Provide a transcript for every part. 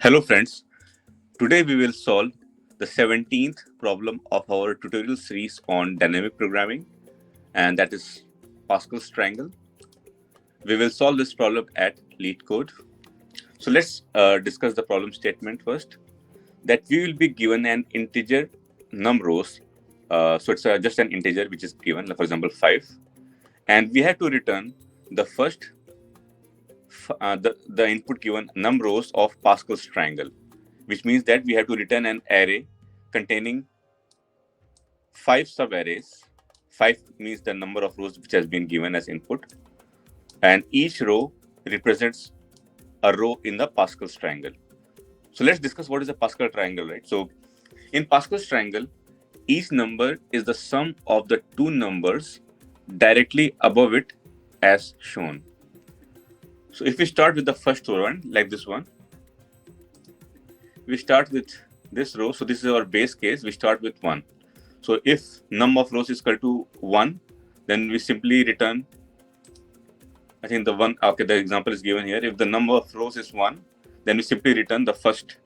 Hello friends, today we will solve the 17th problem of our tutorial series on dynamic programming, and that is Pascal's triangle. We will solve this problem at lead code. So let's discuss the problem statement first. That we will be given an integer numRows. So it's just an integer which is given, for example 5, and we have to return the first the input given numRows of Pascal's triangle, which means that we have to return an array containing 5 subarrays. 5 means the number of rows which has been given as input, and each row represents a row in the Pascal's triangle. So let's discuss what is a Pascal triangle, right? So in Pascal's triangle, each number is the sum of the two numbers directly above it as shown. So if we start with the first one, like this one, we start with this row. So this is our base case. We start with 1. So if num of rows is equal to 1, then we simply return, I think the example is given here. If the number of rows is 1, then we simply return the first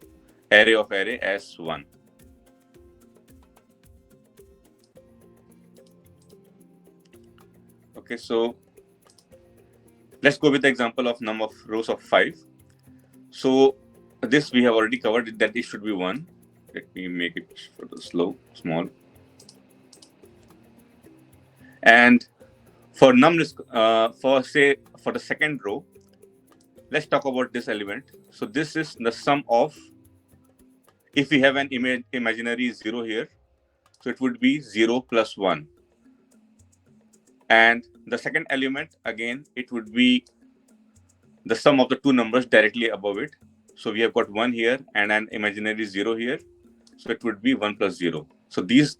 array of array as 1. Okay, so let's go with the example of num of rows of 5. So this we have already covered, that it should be 1. Let me make it further small. And for for the second row, let's talk about this element. So this is the sum of, if we have an imaginary 0 here, so it would be 0 plus 1. And the second element, again, it would be the sum of the two numbers directly above it. So we have got 1 here and an imaginary 0 here. So it would be 1 plus 0. So these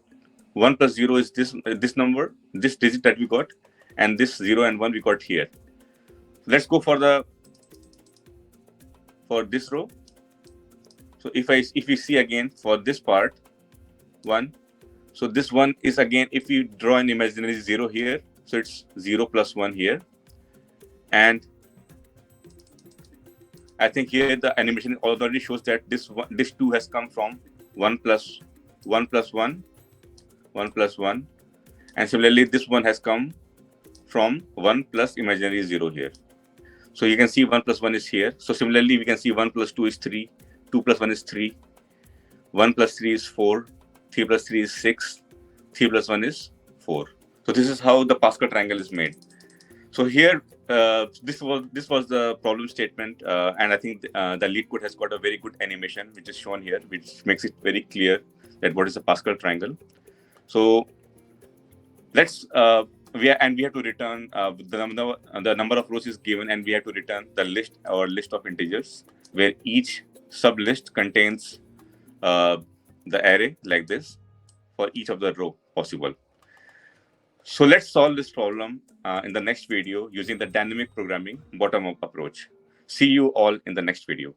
1 plus 0 is this number, this digit that we got, and this 0 and 1 we got here. Let's go for this row. So if we see again for this part 1, so this one is again, if you draw an imaginary 0 here, so it's 0 plus 1 here, and I think here the animation already shows that this 2 has come from 1 plus 1 plus 1, 1 plus 1, and similarly this one has come from 1 plus imaginary 0 here. So you can see 1 plus 1 is here. So similarly we can see 1 plus 2 is 3, 2 plus 1 is 3, 1 plus 3 is 4, 3 plus 3 is 6, 3 plus 1 is 4. So this is how the Pascal triangle is made. So here this was the problem statement, and I think the lead code has got a very good animation which is shown here, which makes it very clear that what is a Pascal triangle. So let's we have to return the number of rows is given, and we have to return the list of integers where each sub list contains the array like this for each of the row possible. So let's solve this problem in the next video using the dynamic programming bottom-up approach. See you all in the next video.